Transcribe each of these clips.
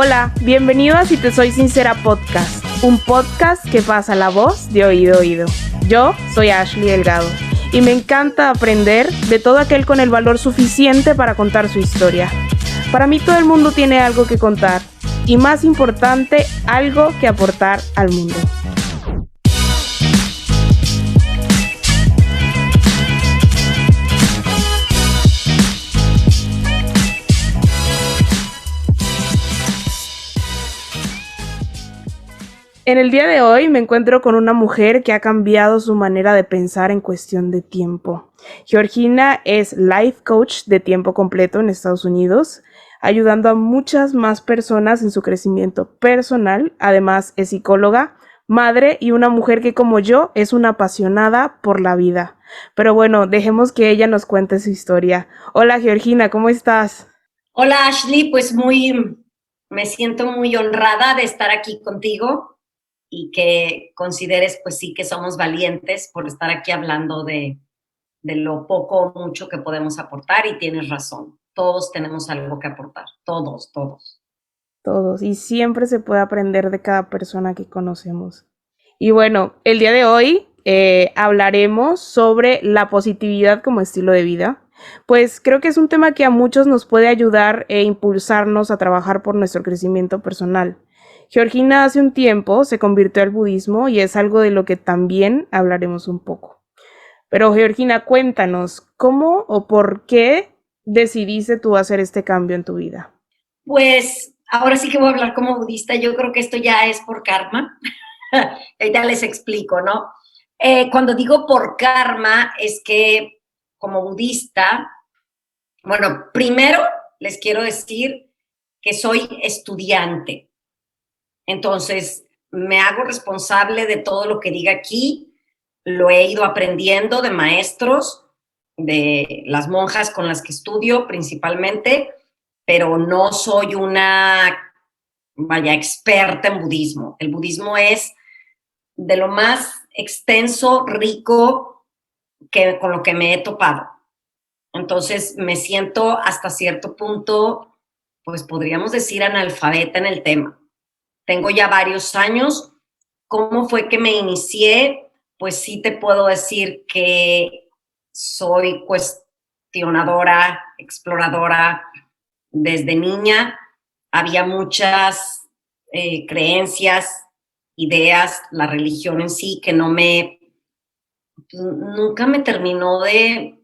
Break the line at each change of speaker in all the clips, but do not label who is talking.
Hola, bienvenido a Si Te Soy Sincera Podcast, un podcast que pasa la voz de oído a oído. Yo soy Ashley Delgado y me encanta aprender de todo aquel con el valor suficiente para contar su historia. Para mí todo el mundo tiene algo que contar y, más importante, algo que aportar al mundo. En el día de hoy me encuentro con una mujer que ha cambiado su manera de pensar en cuestión de tiempo. Georgina es life coach de tiempo completo en Estados Unidos, ayudando a muchas más personas en su crecimiento personal. Además es psicóloga, madre y una mujer que, como yo, es una apasionada por la vida. Pero bueno, dejemos que ella nos cuente su historia. Hola Georgina, ¿cómo estás?
Hola Ashley, pues me siento muy honrada de estar aquí contigo y que consideres pues sí que somos valientes por estar aquí hablando de lo poco o mucho que podemos aportar, y tienes razón, todos tenemos algo que aportar, todos.
Todos, y siempre se puede aprender de cada persona que conocemos. Y bueno, el día de hoy hablaremos sobre la positividad como estilo de vida. Pues creo que es un tema que a muchos nos puede ayudar e impulsarnos a trabajar por nuestro crecimiento personal. Georgina hace un tiempo se convirtió al budismo y es algo de lo que también hablaremos un poco. Pero Georgina, cuéntanos, ¿cómo o por qué decidiste tú hacer este cambio en tu vida?
Pues ahora sí que voy a hablar como budista. Yo creo que esto ya es por karma. Ya les explico, ¿no? Cuando digo por karma es que como budista, bueno, primero les quiero decir que soy estudiante. Entonces, me hago responsable de todo lo que diga aquí. Lo he ido aprendiendo de maestros, de las monjas con las que estudio principalmente, pero no soy una, vaya, experta en budismo. El budismo es de lo más extenso, rico, con lo que me he topado. Entonces, me siento hasta cierto punto, pues podríamos decir, analfabeta en el tema. Tengo ya varios años. ¿Cómo fue que me inicié? Pues sí te puedo decir que soy cuestionadora, exploradora. Desde niña había muchas creencias, ideas, la religión en sí, que nunca me terminó de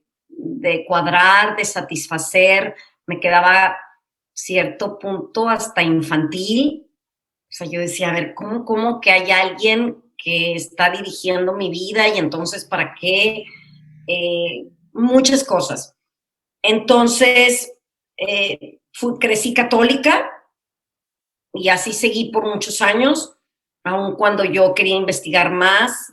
cuadrar, de satisfacer. Me quedaba cierto punto hasta infantil. O sea, yo decía, a ver, ¿cómo que hay alguien que está dirigiendo mi vida? Y entonces, ¿para qué? Muchas cosas. Entonces, crecí católica y así seguí por muchos años, aun cuando yo quería investigar más,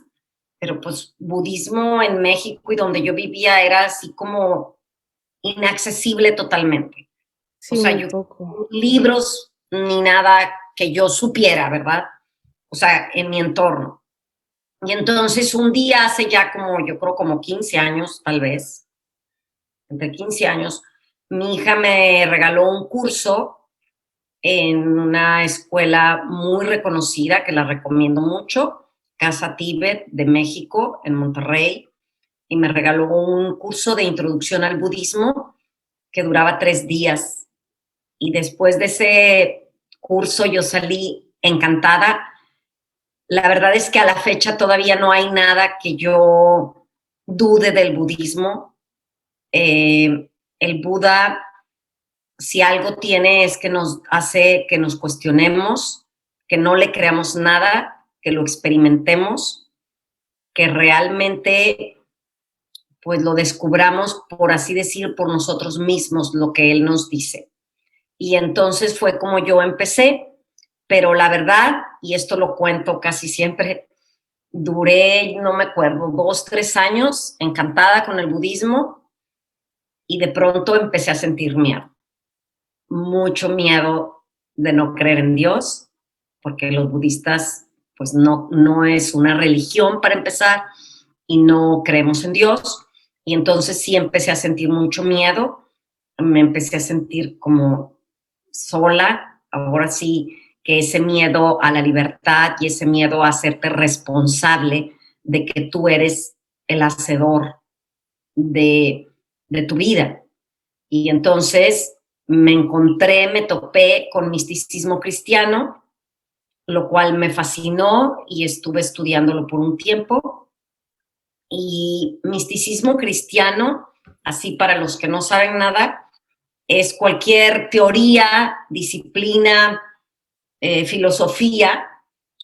pero pues budismo en México y donde yo vivía era así como inaccesible totalmente. O
Sí,
sea,
muy
yo
poco.
libros ni nada que yo supiera, ¿verdad? O sea, en mi entorno. Y entonces un día hace ya como, yo creo como 15 años, tal vez, entre 15 años, mi hija me regaló un curso en una escuela muy reconocida que la recomiendo mucho, Casa Tíbet de México, en Monterrey, y me regaló un curso de introducción al budismo que duraba 3 días. Y después de ese curso yo salí encantada. La verdad es que a la fecha todavía no hay nada que yo dude del budismo. El Buda, si algo tiene, es que nos hace que nos cuestionemos, que no le creamos nada, que lo experimentemos, que realmente pues lo descubramos, por así decir, por nosotros mismos, lo que él nos dice. Y entonces fue como yo empecé, pero la verdad, y esto lo cuento casi siempre, duré, no me acuerdo, 2, 3 años encantada con el budismo, y de pronto empecé a sentir miedo, mucho miedo de no creer en Dios, porque los budistas pues no es una religión para empezar y no creemos en Dios. Y entonces sí empecé a sentir mucho miedo, me empecé a sentir como sola, ahora sí que ese miedo a la libertad y ese miedo a hacerte responsable de que tú eres el hacedor de, de tu vida. Y entonces me topé con misticismo cristiano, lo cual me fascinó y estuve estudiándolo por un tiempo. Y misticismo cristiano, así para los que no saben nada, es cualquier teoría, disciplina, filosofía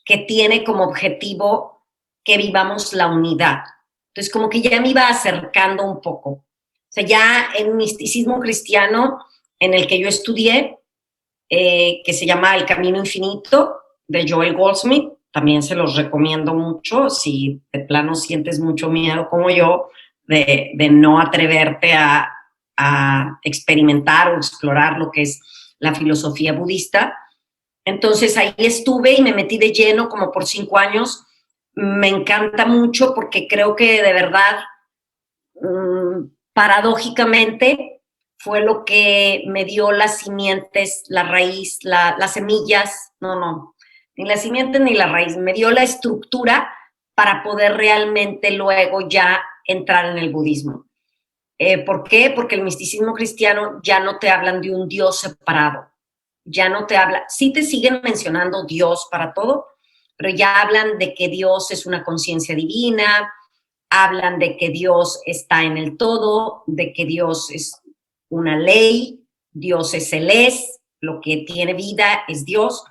que tiene como objetivo que vivamos la unidad. Entonces, como que ya me iba acercando un poco. O sea, ya en misticismo cristiano, en el que yo estudié, que se llama El Camino Infinito, de Joel Goldsmith, también se los recomiendo mucho si de plano sientes mucho miedo como yo de no atreverte a experimentar o explorar lo que es la filosofía budista. Entonces ahí estuve y me metí de lleno como por 5 años. Me encanta mucho porque creo que de verdad, paradójicamente, fue lo que me dio las simientes, la raíz, las semillas, no, ni las simientes ni la raíz, me dio la estructura para poder realmente luego ya entrar en el budismo. ¿Por qué? Porque el misticismo cristiano ya no te hablan de un Dios separado, ya no te habla, sí te siguen mencionando Dios para todo, pero ya hablan de que Dios es una conciencia divina, hablan de que Dios está en el todo, de que Dios es una ley, Dios es el es, lo que tiene vida es Dios.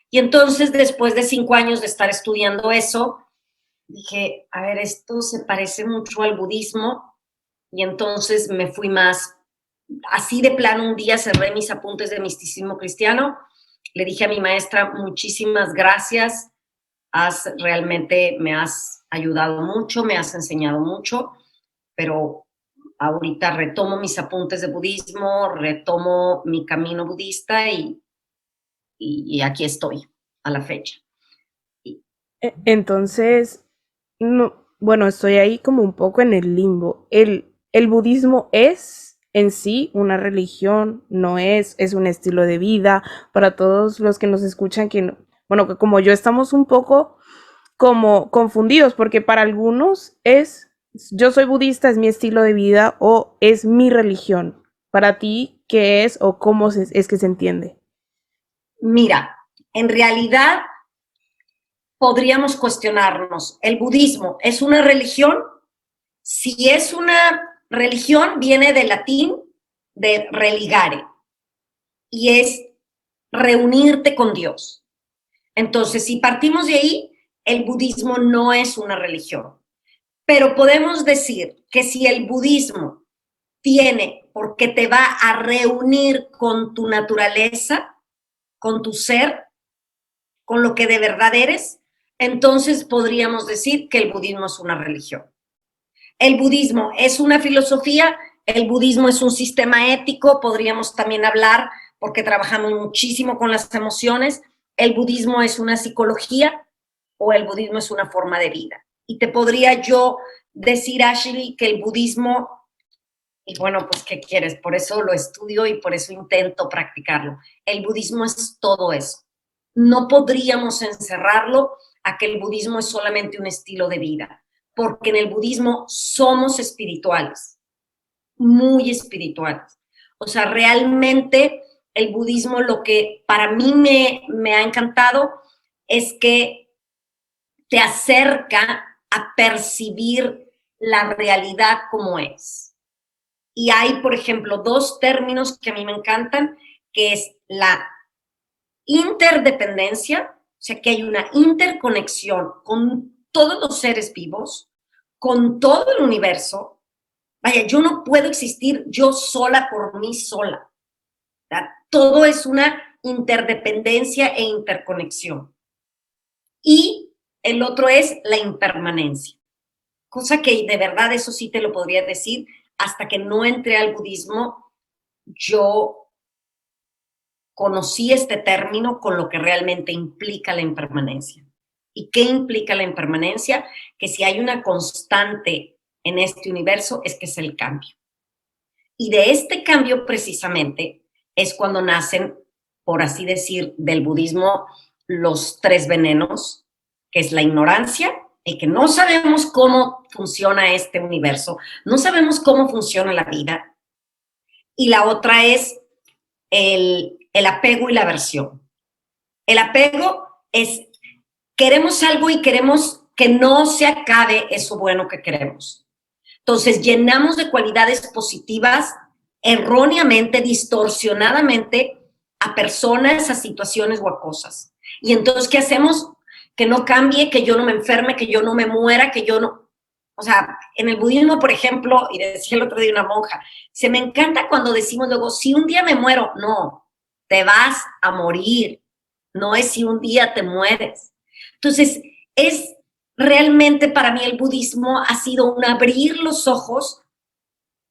Y entonces, después de 5 años de estar estudiando eso, dije, a ver, esto se parece mucho al budismo, y entonces me fui más, así de plano, un día cerré mis apuntes de misticismo cristiano, le dije a mi maestra, muchísimas gracias, realmente me has ayudado mucho, me has enseñado mucho, pero ahorita retomo mis apuntes de budismo, retomo mi camino budista y aquí estoy a la fecha.
Entonces, no, bueno, estoy ahí como un poco en el limbo. El budismo es en sí una religión, no es un estilo de vida. Para todos los que nos escuchan, que bueno, que como yo estamos un poco como confundidos, porque para algunos es, yo soy budista, es mi estilo de vida o es mi religión. Para ti, ¿qué es o cómo es que se entiende?
Mira, en realidad podríamos cuestionarnos, ¿el budismo es una religión? Si es una religión, viene del latín de religare y es reunirte con Dios. Entonces, si partimos de ahí, el budismo no es una religión. Pero podemos decir que si el budismo tiene, porque te va a reunir con tu naturaleza, con tu ser, con lo que de verdad eres, entonces podríamos decir que el budismo es una religión. El budismo es una filosofía, el budismo es un sistema ético, podríamos también hablar, porque trabajamos muchísimo con las emociones, el budismo es una psicología o el budismo es una forma de vida. Y te podría yo decir, Ashley, que el budismo, y bueno, pues, ¿qué quieres? Por eso lo estudio y por eso intento practicarlo. El budismo es todo eso. No podríamos encerrarlo a que el budismo es solamente un estilo de vida, porque en el budismo somos espirituales, muy espirituales. O sea, realmente el budismo, lo que para mí me ha encantado es que te acerca a percibir la realidad como es. Y hay, por ejemplo, 2 términos que a mí me encantan, que es la interdependencia, o sea, que hay una interconexión con todos los seres vivos, con todo el universo. Vaya, yo no puedo existir yo sola por mí sola. ¿Verdad? Todo es una interdependencia e interconexión. Y el otro es la impermanencia, cosa que de verdad eso sí te lo podría decir, hasta que no entré al budismo, yo conocí este término con lo que realmente implica la impermanencia. ¿Y qué implica la impermanencia? Que si hay una constante en este universo es que es el cambio. Y de este cambio precisamente es cuando nacen por así decir, del budismo, los tres venenos, que es la ignorancia, el que no sabemos cómo funciona este universo, no sabemos cómo funciona la vida, y la otra es el apego y la aversión. El apego es, queremos algo y queremos que no se acabe eso bueno que queremos. Entonces, llenamos de cualidades positivas erróneamente, distorsionadamente a personas, a situaciones o a cosas. Y entonces, ¿qué hacemos? Que no cambie, que yo no me enferme, que yo no me muera, que yo no... O sea, en el budismo, por ejemplo, y decía el otro día una monja, se me encanta cuando decimos luego, si un día me muero, no, te vas a morir, no es si un día te mueres. Entonces, es realmente para mí el budismo ha sido un abrir los ojos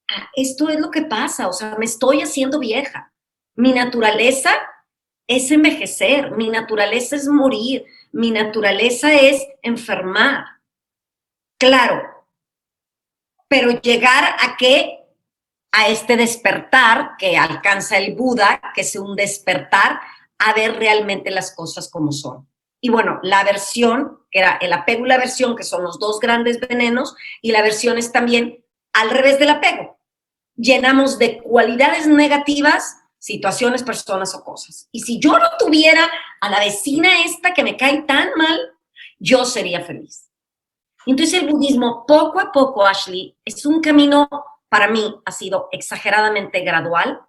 a esto es lo que pasa, o sea, me estoy haciendo vieja. Mi naturaleza es envejecer, mi naturaleza es morir, mi naturaleza es enfermar. Claro, pero llegar a qué? A este despertar que alcanza el Buda, que es un despertar a ver realmente las cosas como son. Y bueno, la aversión, que era el apego y la aversión, que son los dos grandes venenos, y la aversión es también al revés del apego. Llenamos de cualidades negativas situaciones, personas o cosas. Y si yo no tuviera a la vecina esta que me cae tan mal, yo sería feliz. Entonces el budismo, poco a poco, Ashley, es un camino, para mí, ha sido exageradamente gradual.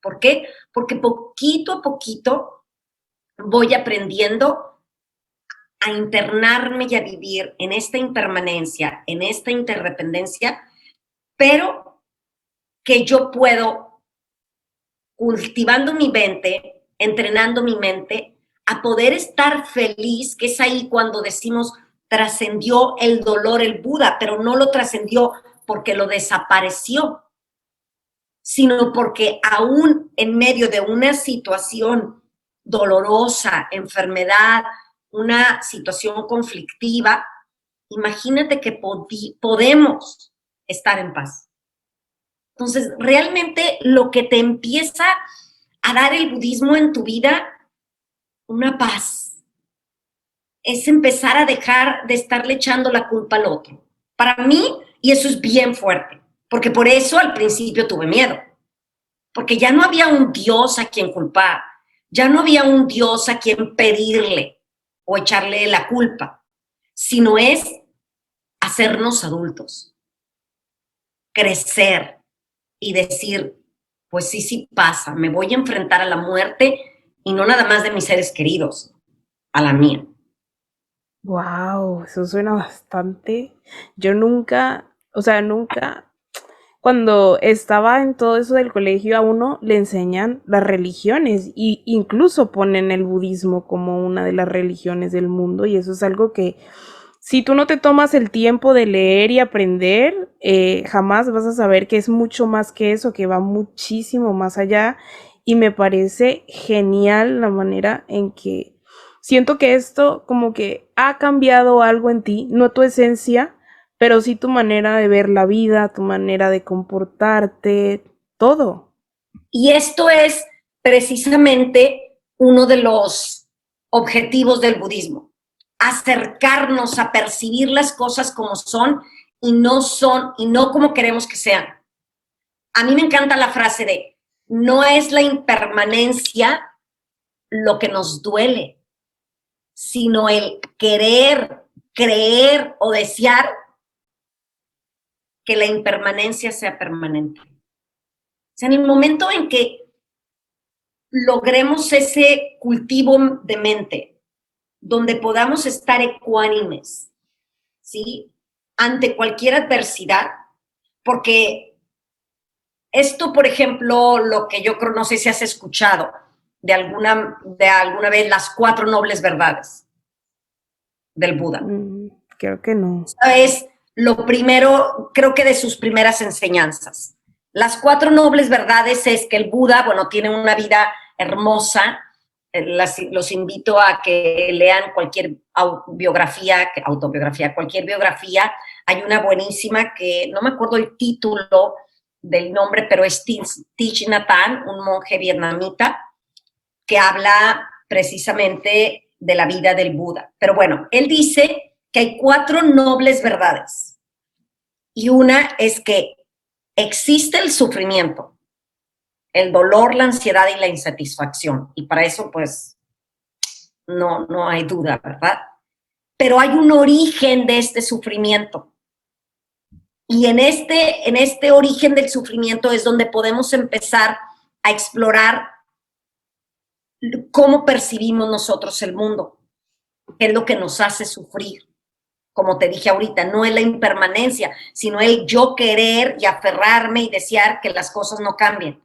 ¿Por qué? Porque poquito a poquito voy aprendiendo a internarme y a vivir en esta impermanencia, en esta interdependencia, pero que yo puedo, cultivando mi mente, entrenando mi mente, a poder estar feliz, que es ahí cuando decimos, trascendió el dolor el Buda, pero no lo trascendió porque lo desapareció, sino porque aún en medio de una situación dolorosa, enfermedad, una situación conflictiva, imagínate que podemos estar en paz. Entonces, realmente lo que te empieza a dar el budismo en tu vida, una paz, es empezar a dejar de estarle echando la culpa al otro. Para mí, y eso es bien fuerte, porque por eso al principio tuve miedo, porque ya no había un Dios a quien culpar, ya no había un Dios a quien pedirle o echarle la culpa, sino es hacernos adultos, crecer y decir, pues sí, sí pasa, me voy a enfrentar a la muerte y no nada más de mis seres queridos, a la mía.
Wow, eso suena bastante. Yo nunca, o sea, nunca, cuando estaba en todo eso del colegio a uno le enseñan las religiones y incluso ponen el budismo como una de las religiones del mundo y eso es algo que si tú no te tomas el tiempo de leer y aprender, jamás vas a saber que es mucho más que eso, que va muchísimo más allá. Y me parece genial la manera en que siento que esto como que ha cambiado algo en ti, no tu esencia, pero sí tu manera de ver la vida, tu manera de comportarte, todo.
Y esto es precisamente uno de los objetivos del budismo, acercarnos a percibir las cosas como son y no como queremos que sean. A mí me encanta la frase de, no es la impermanencia lo que nos duele, sino el querer, creer o desear que la impermanencia sea permanente. O sea, en el momento en que logremos ese cultivo de mente, donde podamos estar ecuánimes, ¿sí? Ante cualquier adversidad, porque esto, por ejemplo, lo que yo creo, no sé si has escuchado de alguna vez las 4 nobles verdades del Buda.
Creo que no.
Es lo primero, creo que de sus primeras enseñanzas. Las 4 nobles verdades es que el Buda, bueno, tiene una vida hermosa. Los invito a que lean cualquier autobiografía, cualquier biografía. Hay una buenísima que no me acuerdo el título del nombre, pero es Thich Nhat Hanh, un monje vietnamita, que habla precisamente de la vida del Buda. Pero bueno, él dice que hay 4 nobles verdades. Y una es que existe el sufrimiento, el dolor, la ansiedad y la insatisfacción. Y para eso, pues, no hay duda, ¿verdad? Pero hay un origen de este sufrimiento. Y en este origen del sufrimiento es donde podemos empezar a explorar cómo percibimos nosotros el mundo, qué es lo que nos hace sufrir. Como te dije ahorita, no es la impermanencia, sino el yo querer y aferrarme y desear que las cosas no cambien.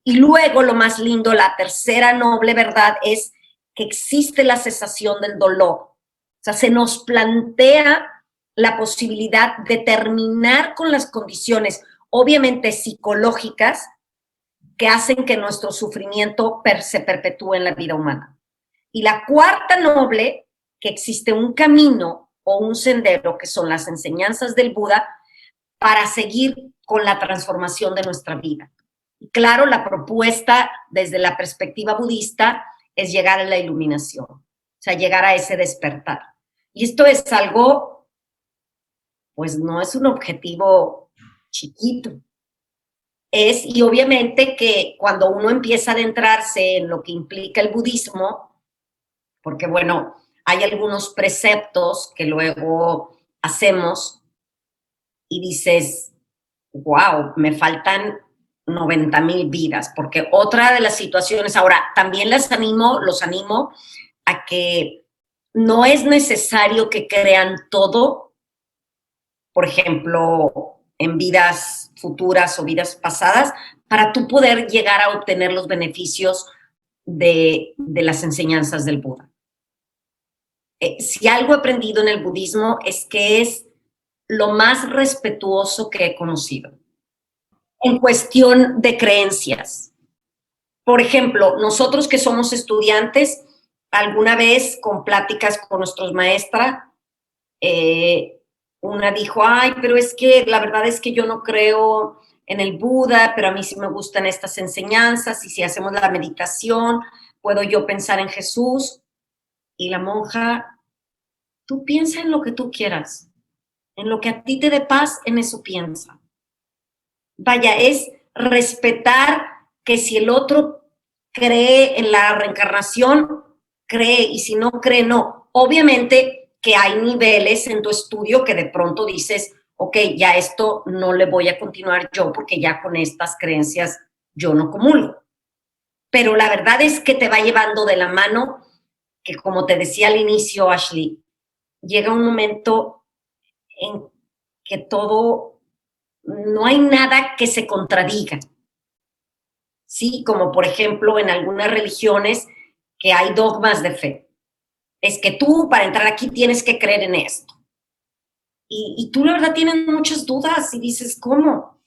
Y luego, lo más lindo, la tercera noble verdad es que existe la cesación del dolor. O sea, se nos plantea la posibilidad de terminar con las condiciones, obviamente psicológicas, que hacen que nuestro sufrimiento se perpetúe en la vida humana. Y la cuarta noble, que existe un camino o un sendero, que son las enseñanzas del Buda, para seguir con la transformación de nuestra vida. Y claro, la propuesta desde la perspectiva budista es llegar a la iluminación, o sea, llegar a ese despertar. Y esto es algo, pues no es un objetivo chiquito. Y obviamente que cuando uno empieza a adentrarse en lo que implica el budismo, porque bueno, hay algunos preceptos que luego hacemos y dices, wow, me faltan 90,000 vidas, porque otra de las situaciones, ahora también los animo a que no es necesario que crean todo, por ejemplo, en vidas futuras o vidas pasadas, para tú poder llegar a obtener los beneficios de las enseñanzas del Buda. Si algo he aprendido en el budismo es que es lo más respetuoso que he conocido en cuestión de creencias. Por ejemplo, nosotros que somos estudiantes, alguna vez con pláticas con nuestros maestras, una dijo, ay, pero es que la verdad es que yo no creo en el Buda, pero a mí sí me gustan estas enseñanzas, y si hacemos la meditación, puedo yo pensar en Jesús. Y la monja, tú piensa en lo que tú quieras, en lo que a ti te dé paz, en eso piensa. Vaya, es respetar que si el otro cree en la reencarnación, cree, y si no cree, no. Obviamente que hay niveles en tu estudio que de pronto dices, ok, ya esto no le voy a continuar yo porque ya con estas creencias yo no comulgo. Pero la verdad es que te va llevando de la mano, que como te decía al inicio, Ashley, llega un momento en que todo, no hay nada que se contradiga. Sí, como por ejemplo en algunas religiones que hay dogmas de fe. Es que tú para entrar aquí tienes que creer en esto. Y tú la verdad tienes muchas dudas y dices, ¿cómo?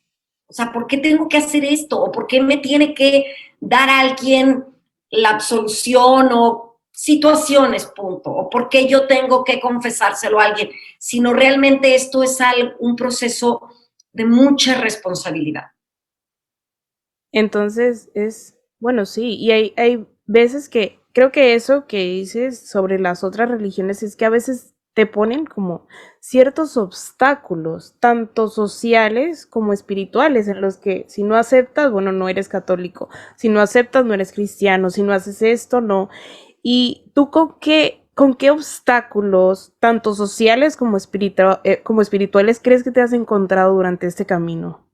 O sea, ¿por qué tengo que hacer esto? ¿O por qué me tiene que dar a alguien la absolución o situaciones, punto? ¿O por qué yo tengo que confesárselo a alguien? Sino realmente esto es un proceso de mucha responsabilidad.
Entonces bueno, sí, y hay veces que creo que eso que dices sobre las otras religiones es que a veces te ponen como ciertos obstáculos, tanto sociales como espirituales, en los que si no aceptas, bueno, no eres católico, si no aceptas, no eres cristiano, si no haces esto, no. ¿Y tú con qué obstáculos, tanto sociales como espirituales, crees que te has encontrado durante este camino?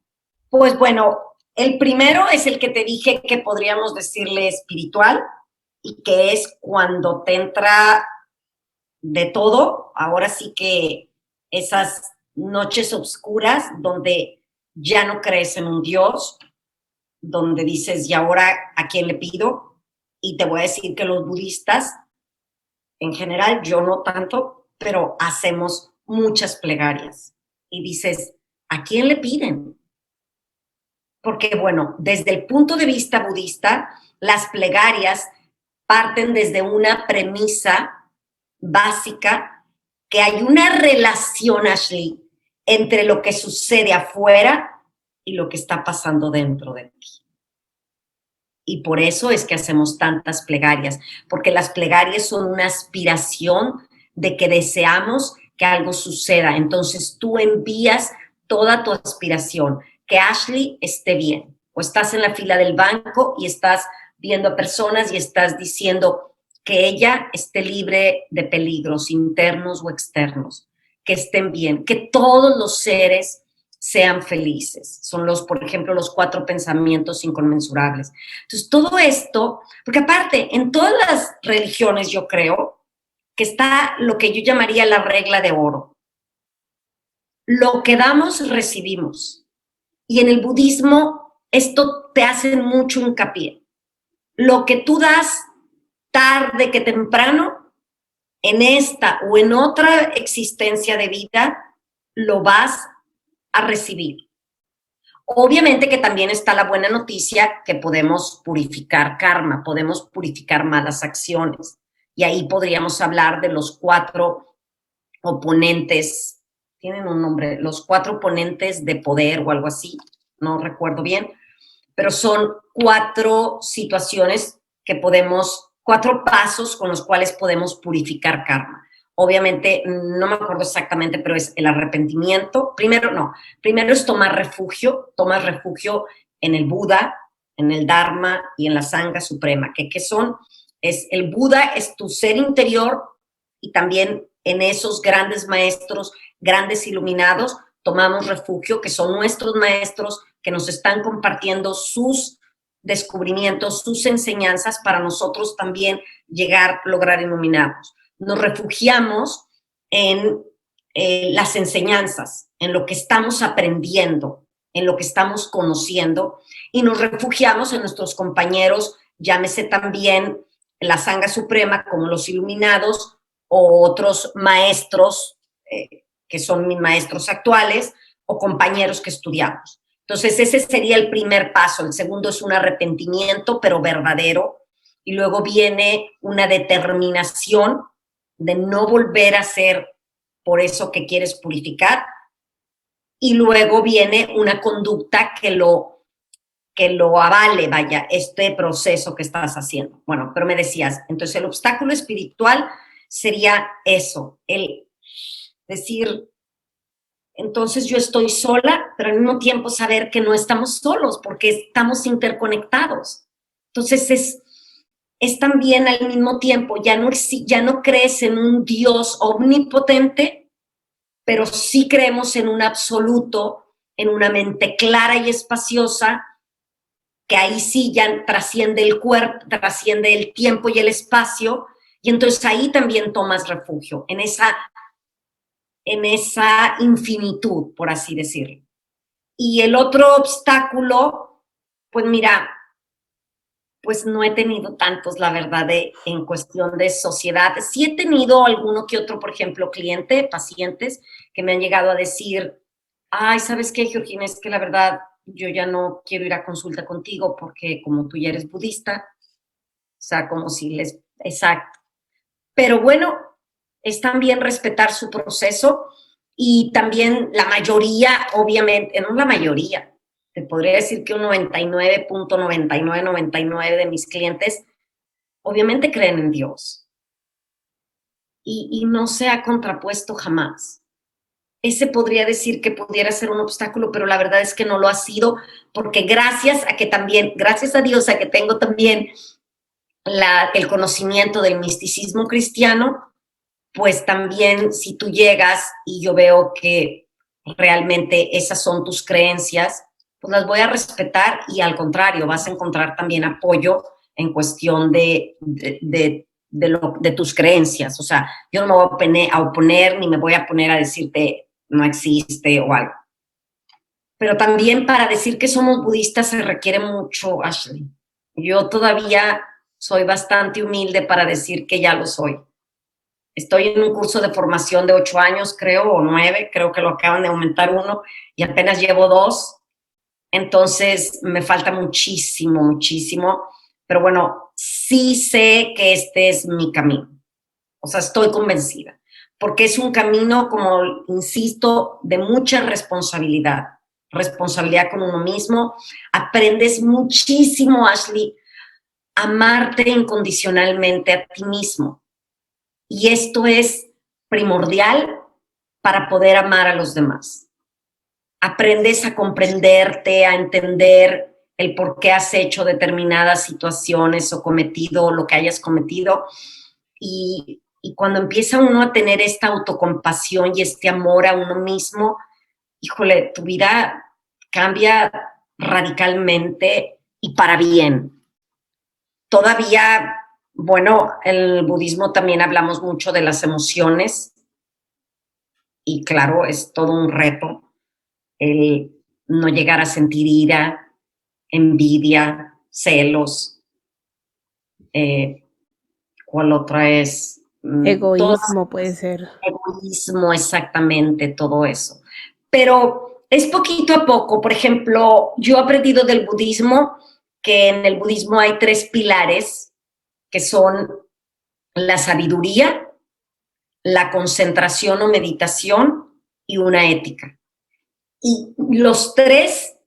Pues bueno, el primero es el que te dije que podríamos decirle espiritual, y que es cuando te entra de todo, ahora sí que esas noches oscuras donde ya no crees en un Dios, donde dices, ¿y ahora a quién le pido? Y te voy a decir que los budistas, en general, yo no tanto, pero hacemos muchas plegarias. Y dices, ¿a quién le piden? Porque, bueno, desde el punto de vista budista, las plegarias parten desde una premisa básica, que hay una relación, Ashley, entre lo que sucede afuera y lo que está pasando dentro de ti. Y por eso es que hacemos tantas plegarias, porque las plegarias son una aspiración de que deseamos que algo suceda. Entonces tú envías toda tu aspiración, que Ashley esté bien. O estás en la fila del banco y estás viendo a personas y estás diciendo que ella esté libre de peligros internos o externos, que estén bien, que todos los seres sean felices. Son por ejemplo, los 4 pensamientos inconmensurables. Entonces, todo esto, porque aparte, en todas las religiones yo creo que está lo que yo llamaría la regla de oro. Lo que damos, recibimos. Y en el budismo, esto te hace mucho hincapié. Lo que tú das tarde que temprano, en esta o en otra existencia de vida, lo vas a recibir. Obviamente que también está la buena noticia que podemos purificar karma, podemos purificar malas acciones. Y ahí podríamos hablar de los 4 oponentes, tienen un nombre, los 4 oponentes de poder o algo así, no recuerdo bien, pero son 4 situaciones que podemos, 4 pasos con los cuales podemos purificar karma. Obviamente, no me acuerdo exactamente, pero es el arrepentimiento. Primero es tomar refugio, tomas refugio en el Buda, en el Dharma y en la Sangha Suprema. ¿Qué son? El Buda es tu ser interior y también en esos grandes maestros, grandes iluminados, tomamos refugio, que son nuestros maestros, que nos están compartiendo sus descubrimientos, sus enseñanzas para nosotros también lograr iluminarnos. Nos refugiamos en las enseñanzas, en lo que estamos aprendiendo, en lo que estamos conociendo, y nos refugiamos en nuestros compañeros, llámese también la Sangha Suprema, como los iluminados, o otros maestros, que son mis maestros actuales, o compañeros que estudiamos. Entonces, ese sería el primer paso. El segundo es un arrepentimiento, pero verdadero, y luego viene una determinación de no volver a hacer por eso que quieres purificar, y luego viene una conducta que lo avale, vaya, este proceso que estás haciendo. Bueno, pero me decías, entonces el obstáculo espiritual sería eso, el decir, entonces yo estoy sola, pero al mismo tiempo saber que no estamos solos porque estamos interconectados. Entonces es también al mismo tiempo, ya no crees en un Dios omnipotente, pero sí creemos en un absoluto, en una mente clara y espaciosa, que ahí sí ya trasciende el cuerpo, trasciende el tiempo y el espacio, y entonces ahí también tomas refugio, en esa infinitud, por así decirlo. Y el otro obstáculo, pues mira, pues no he tenido tantos, la verdad, en cuestión de sociedad. Sí he tenido alguno que otro, por ejemplo, pacientes, que me han llegado a decir, ay, ¿sabes qué, Georgina? Es que la verdad, yo ya no quiero ir a consulta contigo porque como tú ya eres budista, o sea, como si exacto. Pero bueno, es también respetar su proceso, y también la mayoría, obviamente, no la mayoría, te podría decir que un 99.9999 de mis clientes obviamente creen en Dios, y no se ha contrapuesto jamás. Ese podría decir que pudiera ser un obstáculo, pero la verdad es que no lo ha sido, porque gracias a Dios, a que tengo también el conocimiento del misticismo cristiano, pues también si tú llegas y yo veo que realmente esas son tus creencias, pues las voy a respetar, y al contrario, vas a encontrar también apoyo en cuestión de tus creencias. O sea, yo no me voy a oponer ni me voy a poner a decirte no existe o algo. Pero también para decir que somos budistas se requiere mucho, Ashley. Yo todavía soy bastante humilde para decir que ya lo soy. Estoy en un curso de formación de 8 años, creo, o 9, creo que lo acaban de aumentar 1, y apenas llevo 2. Entonces, me falta muchísimo, muchísimo. Pero bueno, sí sé que este es mi camino. O sea, estoy convencida. Porque es un camino, como insisto, de mucha responsabilidad. Responsabilidad con uno mismo. Aprendes muchísimo, Ashley, amarte incondicionalmente a ti mismo. Y esto es primordial para poder amar a los demás. Aprendes a comprenderte, a entender el por qué has hecho determinadas situaciones o cometido lo que hayas cometido. Y cuando empieza uno a tener esta autocompasión y este amor a uno mismo, híjole, tu vida cambia radicalmente y para bien. Todavía, bueno, en el budismo también hablamos mucho de las emociones y claro, es todo un reto el no llegar a sentir ira, envidia, celos. ¿Cuál otra es?
Egoísmo puede ser.
Egoísmo, exactamente, todo eso. Pero es poquito a poco. Por ejemplo, yo he aprendido del budismo que en el budismo hay 3 pilares que son la sabiduría, la concentración o meditación y una ética. Y los 3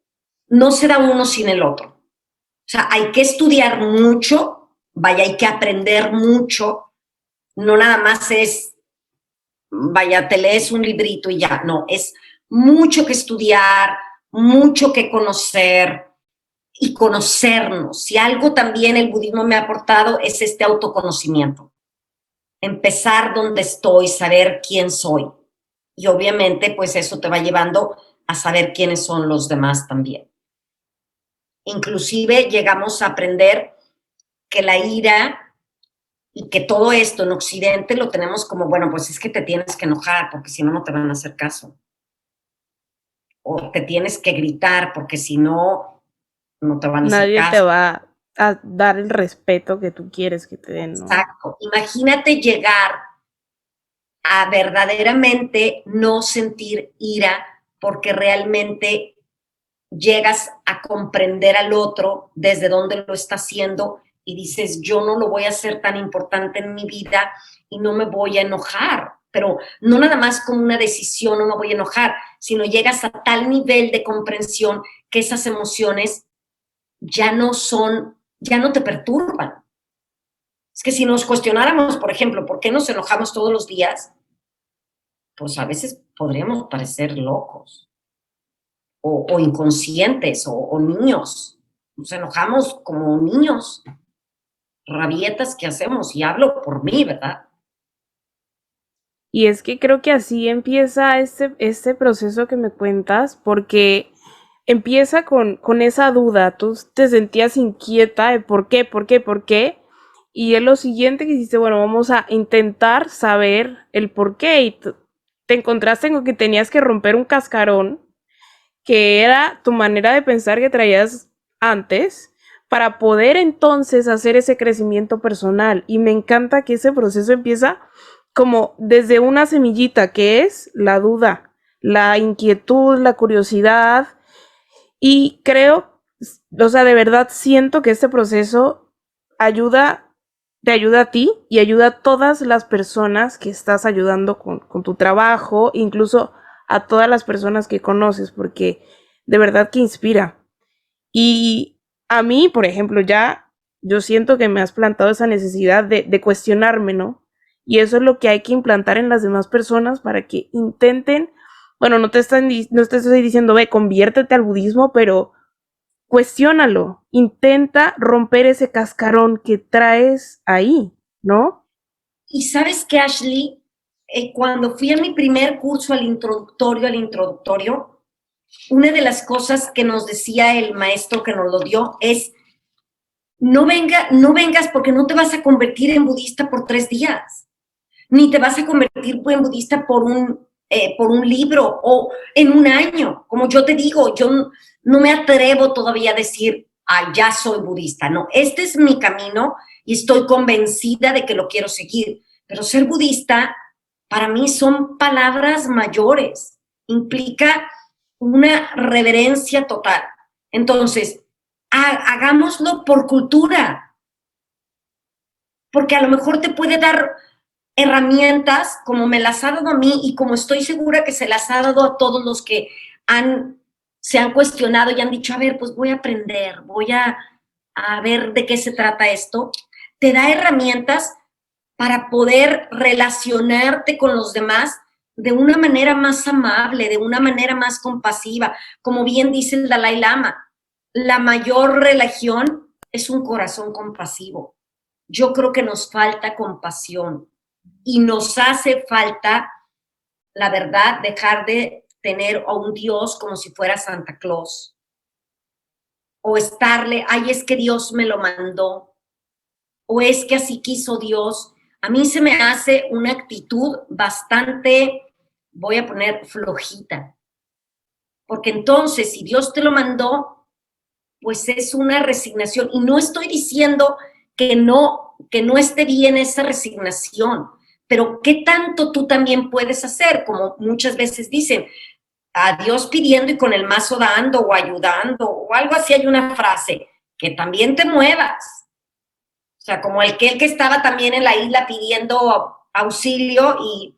no se da uno sin el otro. O sea, hay que estudiar mucho, vaya, hay que aprender mucho. No nada más es, vaya, te lees un librito y ya. No, es mucho que estudiar, mucho que conocer y conocernos. Si algo también el budismo me ha aportado es este autoconocimiento. Empezar donde estoy, saber quién soy. Y obviamente, pues eso te va llevando a saber quiénes son los demás también. Inclusive llegamos a aprender que la ira y que todo esto en Occidente lo tenemos como, bueno, pues es que te tienes que enojar porque si no, no te van a hacer caso. O te tienes que gritar porque si no, no te van a hacer
Nadie te
caso.
va a dar el respeto que tú quieres que te den, ¿no?
Exacto. Imagínate llegar a verdaderamente no sentir ira porque realmente llegas a comprender al otro desde dónde lo está haciendo y dices, yo no lo voy a hacer tan importante en mi vida y no me voy a enojar, pero no nada más como una decisión, no me voy a enojar, sino llegas a tal nivel de comprensión que esas emociones ya no son, ya no te perturban. Es que si nos cuestionáramos, por ejemplo, ¿por qué nos enojamos todos los días? Pues a veces podríamos parecer locos o inconscientes o niños. Nos enojamos como niños, rabietas que hacemos, y hablo por mí, ¿verdad?
Y es que creo que así empieza este proceso que me cuentas, porque empieza con esa duda. Tú te sentías inquieta de por qué, por qué, por qué. Y es lo siguiente que hiciste, bueno, vamos a intentar saber el por qué. Y te encontraste con que tenías que romper un cascarón, que era tu manera de pensar que traías antes, para poder entonces hacer ese crecimiento personal. Y me encanta que ese proceso empieza como desde una semillita, que es la duda, la inquietud, la curiosidad. Y creo, o sea, de verdad siento que este proceso ayuda, te ayuda a ti y ayuda a todas las personas que estás ayudando con tu trabajo, incluso a todas las personas que conoces, porque de verdad que inspira. Y a mí, por ejemplo, ya yo siento que me has plantado esa necesidad de cuestionarme, ¿no? Y eso es lo que hay que implantar en las demás personas para que intenten, bueno, no te estoy diciendo, ve, conviértete al budismo, pero cuestiónalo, intenta romper ese cascarón que traes ahí, ¿no?
Y sabes que, Ashley, cuando fui a mi primer curso al introductorio, una de las cosas que nos decía el maestro que nos lo dio es, no vengas porque no te vas a convertir en budista por 3 días, ni te vas a convertir en budista por un libro o en un año. Como yo te digo, yo no me atrevo todavía a decir, ah, ya soy budista. No, este es mi camino y estoy convencida de que lo quiero seguir. Pero ser budista, para mí, son palabras mayores. Implica una reverencia total. Entonces, hagámoslo por cultura, porque a lo mejor te puede dar herramientas como me las ha dado a mí y como estoy segura que se las ha dado a todos los que se han cuestionado y han dicho, a ver, pues voy a aprender, voy a a ver de qué se trata esto, te da herramientas para poder relacionarte con los demás de una manera más amable, de una manera más compasiva. Como bien dice el Dalai Lama, la mayor religión es un corazón compasivo. Yo creo que nos falta compasión y nos hace falta, la verdad, dejar de tener a un Dios como si fuera Santa Claus o estarle, ay, es que Dios me lo mandó, o es que así quiso Dios. A mí se me hace una actitud bastante, voy a poner, flojita, porque entonces si Dios te lo mandó, pues es una resignación. Y no estoy diciendo que no esté bien esa resignación, pero ¿qué tanto tú también puedes hacer? Como muchas veces dicen, a Dios pidiendo y con el mazo dando o ayudando o algo así. Hay una frase, que también te muevas. O sea, como el que estaba también en la isla pidiendo auxilio y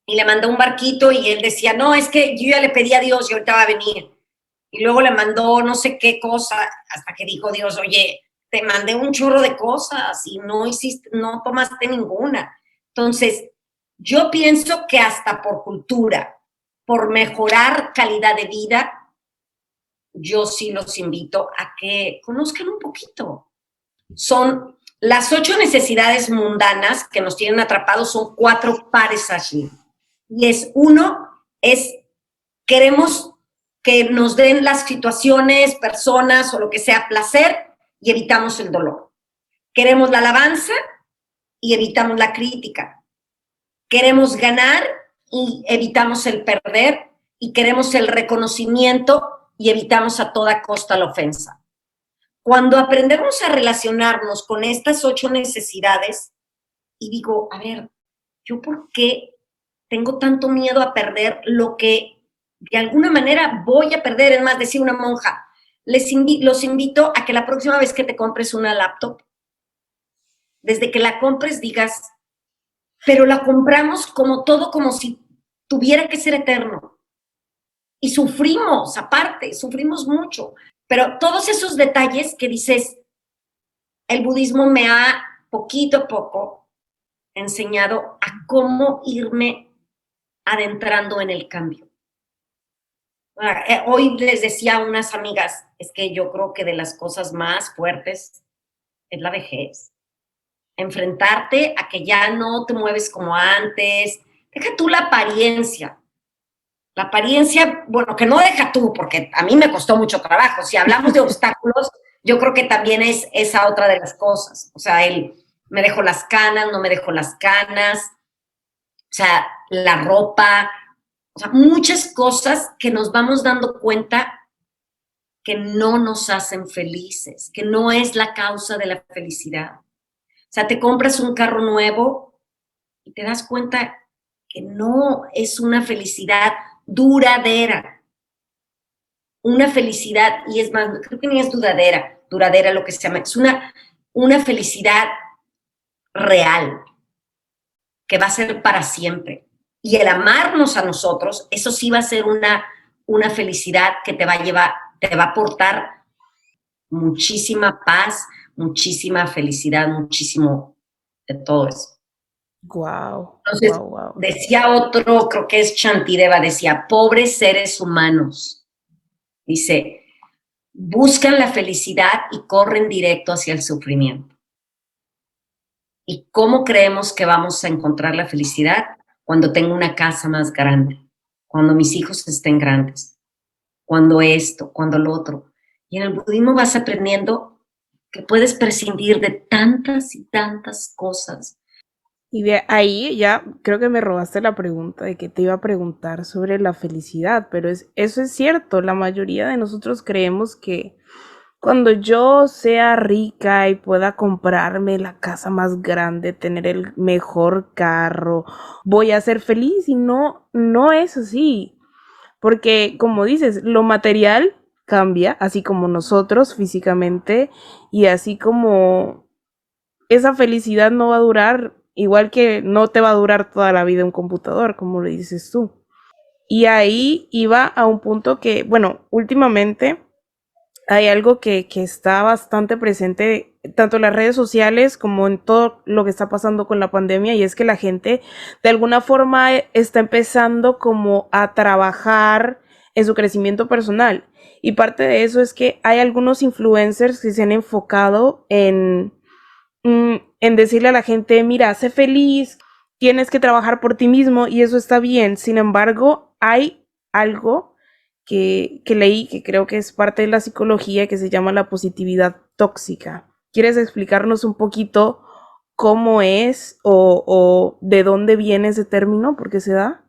le mandó un barquito y él decía, no, es que yo ya le pedí a Dios y ahorita va a venir. Y luego le mandó no sé qué cosa, hasta que dijo Dios, oye, te mandé un chorro de cosas y no hiciste, no tomaste ninguna. Entonces, yo pienso que hasta por cultura, por mejorar calidad de vida, yo sí los invito a que conozcan un poquito. Son las 8 necesidades mundanas que nos tienen atrapados, son 4 pares allí. Y es queremos que nos den las situaciones, personas o lo que sea placer y evitamos el dolor. Queremos la alabanza y evitamos la crítica. Queremos ganar y evitamos el perder, y queremos el reconocimiento y evitamos a toda costa la ofensa. Cuando aprendemos a relacionarnos con estas 8 necesidades, y digo, a ver, ¿yo por qué tengo tanto miedo a perder lo que de alguna manera voy a perder? Es más, decía una monja, los invito a que la próxima vez que te compres una laptop, desde que la compres digas, pero la compramos como todo, como si tuviera que ser eterno. Y sufrimos, aparte, sufrimos mucho. Pero todos esos detalles que dices, el budismo me ha poquito a poco enseñado a cómo irme adentrando en el cambio. Hoy les decía a unas amigas, es que yo creo que de las cosas más fuertes es la vejez. Enfrentarte a que ya no te mueves como antes. Deja tú la apariencia. La apariencia, bueno, que no deja tú, porque a mí me costó mucho trabajo. Si hablamos de obstáculos, yo creo que también es esa otra de las cosas. O sea, me dejo las canas, no me dejo las canas. O sea, la ropa. O sea, muchas cosas que nos vamos dando cuenta que no nos hacen felices, que no es la causa de la felicidad. O sea, te compras un carro nuevo y te das cuenta que no es una felicidad duradera. Una felicidad, y es más, creo que ni es duradera lo que se llama, es una felicidad real, que va a ser para siempre. Y el amarnos a nosotros, eso sí va a ser una felicidad que te va a aportar muchísima paz, muchísima felicidad, muchísimo de todo eso.
Wow,
Entonces,
wow, wow.
decía otro, creo que es Shantideva, decía, pobres seres humanos. Dice, buscan la felicidad y corren directo hacia el sufrimiento. ¿Y cómo creemos que vamos a encontrar la felicidad? Cuando tengo una casa más grande, cuando mis hijos estén grandes, cuando esto, cuando lo otro. Y en el budismo vas aprendiendo que puedes prescindir de tantas y tantas cosas.
Y de ahí ya creo que me robaste la pregunta de que te iba a preguntar sobre la felicidad, pero eso es cierto, la mayoría de nosotros creemos que cuando yo sea rica y pueda comprarme la casa más grande, tener el mejor carro, voy a ser feliz, y no, no es así. Porque, como dices, lo material cambia, así como nosotros físicamente, y así como esa felicidad no va a durar, igual que no te va a durar toda la vida un computador, como lo dices tú. Y ahí iba a un punto que, bueno, últimamente hay algo que está bastante presente tanto en las redes sociales como en todo lo que está pasando con la pandemia, y es que la gente de alguna forma está empezando como a trabajar en su crecimiento personal. Y parte de eso es que hay algunos influencers que se han enfocado en decirle a la gente, mira, sé feliz, tienes que trabajar por ti mismo y eso está bien. Sin embargo, hay algo que leí que creo que es parte de la psicología que se llama la positividad tóxica. ¿Quieres explicarnos un poquito cómo es o de dónde viene ese término? ¿Por qué se da?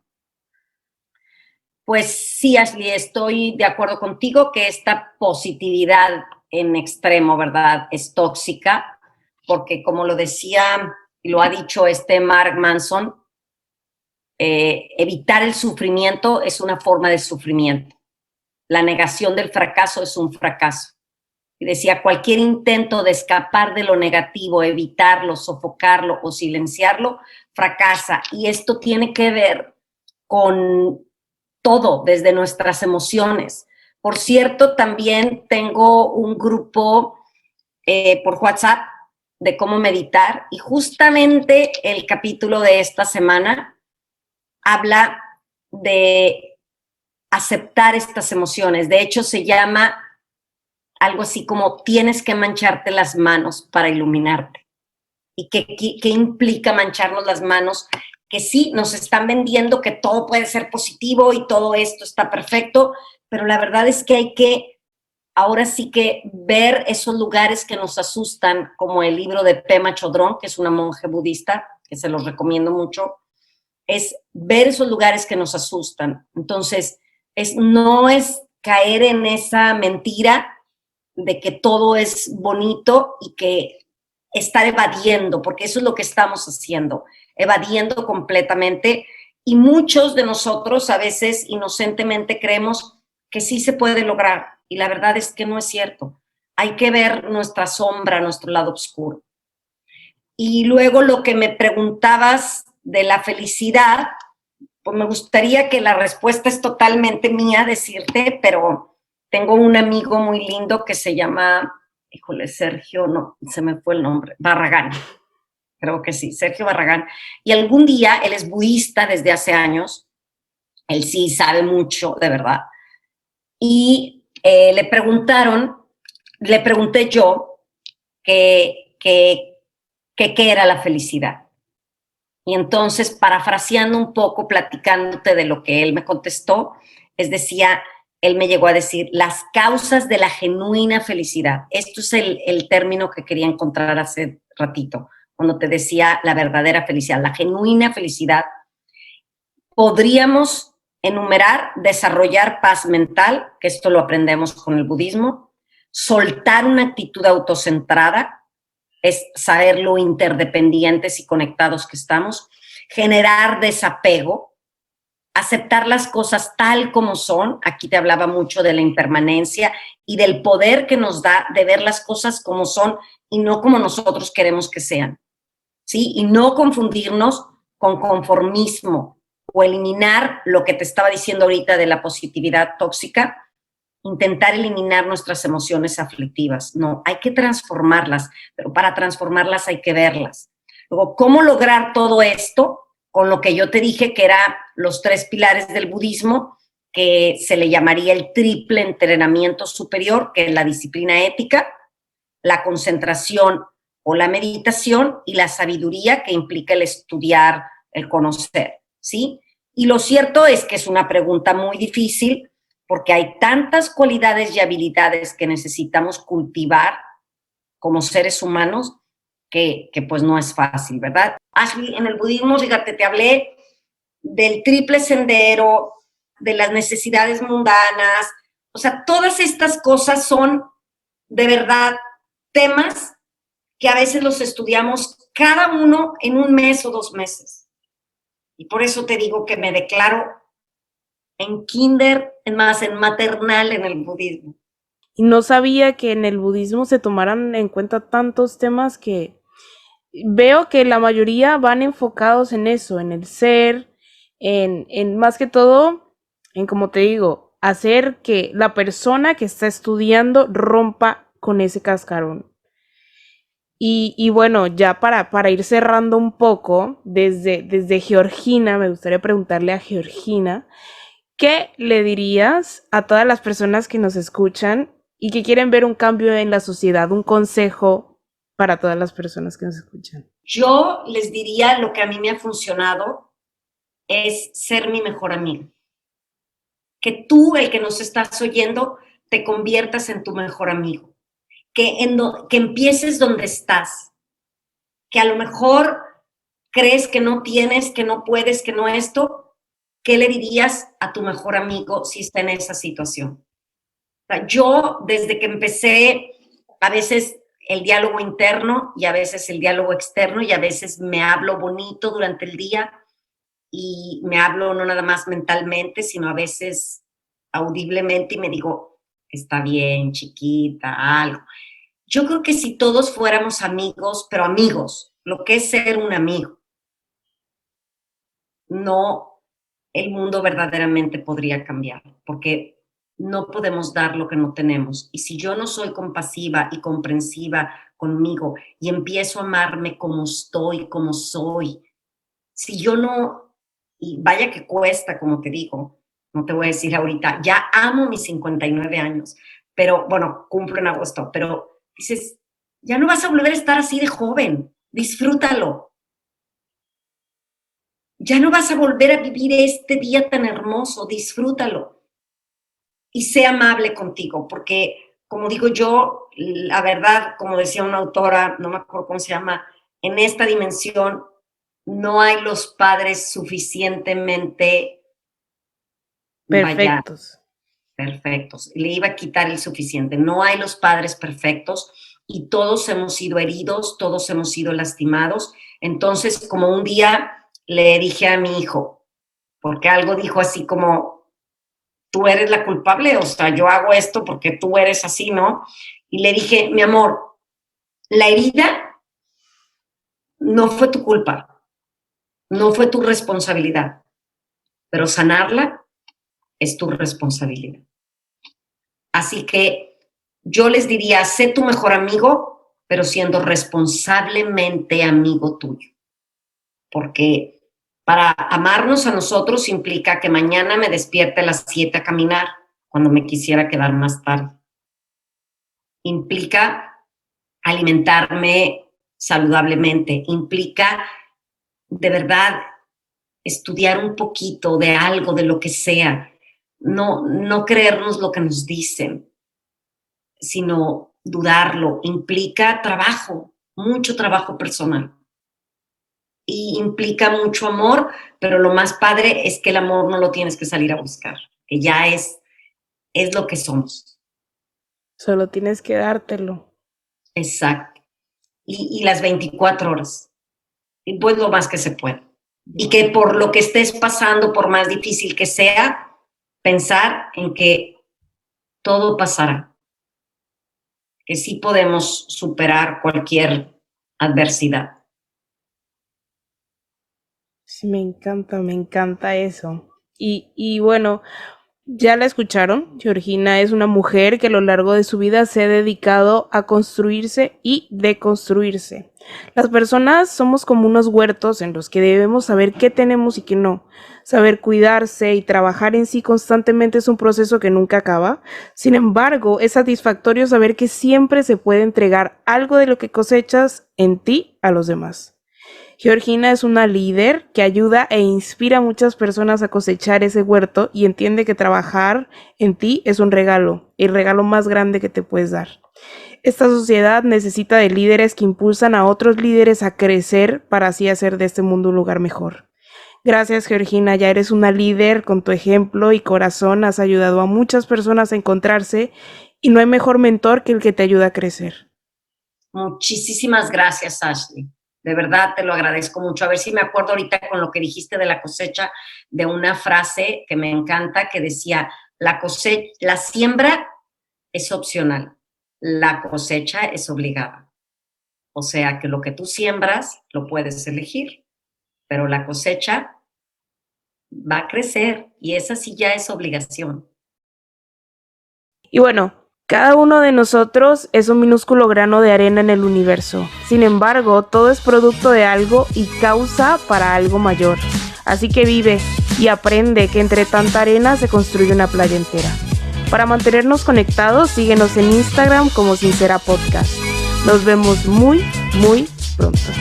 Pues sí, Ashley, estoy de acuerdo contigo que esta positividad en extremo, ¿verdad? Es tóxica, porque como lo decía y lo ha dicho este Mark Manson, evitar el sufrimiento es una forma de sufrimiento. La negación del fracaso es un fracaso. Y decía, cualquier intento de escapar de lo negativo, evitarlo, sofocarlo o silenciarlo, fracasa. Y esto tiene que ver con todo, desde nuestras emociones. Por cierto, también tengo un grupo por WhatsApp de cómo meditar y justamente el capítulo de esta semana habla de aceptar estas emociones. De hecho, se llama algo así como tienes que mancharte las manos para iluminarte. ¿Y qué implica mancharnos las manos? Que sí, nos están vendiendo que todo puede ser positivo y todo esto está perfecto, pero la verdad es que hay que, ahora sí que ver esos lugares que nos asustan, como el libro de Pema Chodron, que es una monje budista, que se los recomiendo mucho, es ver esos lugares que nos asustan. Entonces, no es caer en esa mentira de que todo es bonito y que estar evadiendo, porque eso es lo que estamos haciendo, evadiendo completamente. Y muchos de nosotros a veces inocentemente creemos que sí se puede lograr. Y la verdad es que no es cierto. Hay que ver nuestra sombra, nuestro lado oscuro. Y luego lo que me preguntabas de la felicidad, pues me gustaría que la respuesta es totalmente mía decirte, pero tengo un amigo muy lindo que se llama, híjole, Sergio, no, se me fue el nombre, Barragán, creo que sí, Sergio Barragán. Y algún día, él es budista desde hace años, él sí sabe mucho, de verdad. Y le pregunté yo qué era la felicidad. Y entonces, parafraseando un poco, platicándote de lo que él me contestó, decía, él me llegó a decir, las causas de la genuina felicidad. Esto es el término que quería encontrar hace ratito, cuando te decía la verdadera felicidad, la genuina felicidad. Podríamos enumerar, desarrollar paz mental, que esto lo aprendemos con el budismo, soltar una actitud autocentrada, es saber lo interdependientes y conectados que estamos, generar desapego, aceptar las cosas tal como son. Aquí te hablaba mucho de la impermanencia y del poder que nos da de ver las cosas como son y no como nosotros queremos que sean, ¿sí? Y no confundirnos con conformismo o eliminar lo que te estaba diciendo ahorita de la positividad tóxica, intentar eliminar nuestras emociones aflictivas. No, hay que transformarlas, pero para transformarlas hay que verlas. Luego, ¿cómo lograr todo esto? Con lo que yo te dije que eran los 3 pilares del budismo, que se le llamaría el triple entrenamiento superior, que es la disciplina ética, la concentración o la meditación y la sabiduría, que implica el estudiar, el conocer, ¿sí? Y lo cierto es que es una pregunta muy difícil, porque hay tantas cualidades y habilidades que necesitamos cultivar como seres humanos que pues no es fácil, ¿verdad? Ashley, en el budismo, fíjate, te hablé del triple sendero, de las necesidades mundanas, o sea, todas estas cosas son de verdad temas que a veces los estudiamos cada uno en un mes o 2 meses. Y por eso te digo que me declaro en kinder, en más, en maternal en el budismo.
Y no sabía que en el budismo se tomaran en cuenta tantos temas que veo que la mayoría van enfocados en eso, en el ser, en más que todo, en como te digo, hacer que la persona que está estudiando rompa con ese cascarón. Y bueno, ya para ir cerrando un poco, desde Georgina, me gustaría preguntarle a Georgina, ¿qué le dirías a todas las personas que nos escuchan y que quieren ver un cambio en la sociedad? Un consejo para todas las personas que nos escuchan.
Yo les diría lo que a mí me ha funcionado es ser mi mejor amigo. Que tú, el que nos estás oyendo, te conviertas en tu mejor amigo. Que empieces donde estás. Que a lo mejor crees que no tienes, que no puedes, que no esto. ¿Qué le dirías a tu mejor amigo si está en esa situación? O sea, yo, desde que empecé, a veces el diálogo interno y a veces el diálogo externo y a veces me hablo bonito durante el día y me hablo no nada más mentalmente, sino a veces audiblemente y me digo, está bien, chiquita, algo. Yo creo que si todos fuéramos amigos, pero amigos, lo que es ser un amigo, no, el mundo verdaderamente podría cambiar, porque no podemos dar lo que no tenemos. Y si yo no soy compasiva y comprensiva conmigo y empiezo a amarme como estoy, como soy, si yo no, y vaya que cuesta, como te digo, no te voy a decir ahorita, ya amo mis 59 años, pero bueno, cumplo en agosto, pero dices, ya no vas a volver a estar así de joven, disfrútalo. Ya no vas a volver a vivir este día tan hermoso, disfrútalo y sé amable contigo, porque como digo yo, la verdad, como decía una autora, no me acuerdo cómo se llama, en esta dimensión no hay los padres suficientemente, vaya,
Perfectos.
perfectos. Le iba a quitar el suficiente. No hay los padres perfectos y todos hemos sido heridos, todos hemos sido lastimados. Entonces, como un día le dije a mi hijo, porque algo dijo así como, tú eres la culpable, o sea, yo hago esto porque tú eres así, ¿no? Y le dije, mi amor, la herida no fue tu culpa, no fue tu responsabilidad, pero sanarla es tu responsabilidad. Así que yo les diría, sé tu mejor amigo, pero siendo responsablemente amigo tuyo, porque para amarnos a nosotros implica que mañana me despierte a las 7 a caminar cuando me quisiera quedar más tarde. Implica alimentarme saludablemente, implica de verdad estudiar un poquito de algo, de lo que sea, no creernos lo que nos dicen, sino dudarlo, implica trabajo, mucho trabajo personal y implica mucho amor, pero lo más padre es que el amor no lo tienes que salir a buscar, que ya es lo que somos.
Solo tienes que dártelo.
Exacto. Y las 24 horas. Y pues lo más que se puede. Y que por lo que estés pasando, por más difícil que sea, pensar en que todo pasará, que sí podemos superar cualquier adversidad.
Sí, me encanta eso. Y bueno, ya la escucharon, Georgina es una mujer que a lo largo de su vida se ha dedicado a construirse y deconstruirse. Las personas somos como unos huertos en los que debemos saber qué tenemos y qué no. Saber cuidarse y trabajar en sí constantemente es un proceso que nunca acaba. Sin embargo, es satisfactorio saber que siempre se puede entregar algo de lo que cosechas en ti a los demás. Georgina es una líder que ayuda e inspira a muchas personas a cosechar ese huerto y entiende que trabajar en ti es un regalo, el regalo más grande que te puedes dar. Esta sociedad necesita de líderes que impulsan a otros líderes a crecer para así hacer de este mundo un lugar mejor. Gracias, Georgina, ya eres una líder con tu ejemplo y corazón, has ayudado a muchas personas a encontrarse y no hay mejor mentor que el que te ayuda a crecer.
Muchísimas gracias, Ashley. De verdad te lo agradezco mucho. A ver si me acuerdo ahorita con lo que dijiste de la cosecha, de una frase que me encanta que decía, la cosecha, la siembra es opcional, la cosecha es obligada. O sea que lo que tú siembras lo puedes elegir, pero la cosecha va a crecer y esa sí ya es obligación.
Y bueno, cada uno de nosotros es un minúsculo grano de arena en el universo. Sin embargo, todo es producto de algo y causa para algo mayor. Así que vive y aprende que entre tanta arena se construye una playa entera. Para mantenernos conectados, síguenos en Instagram como Sincera Podcast. Nos vemos muy, muy pronto.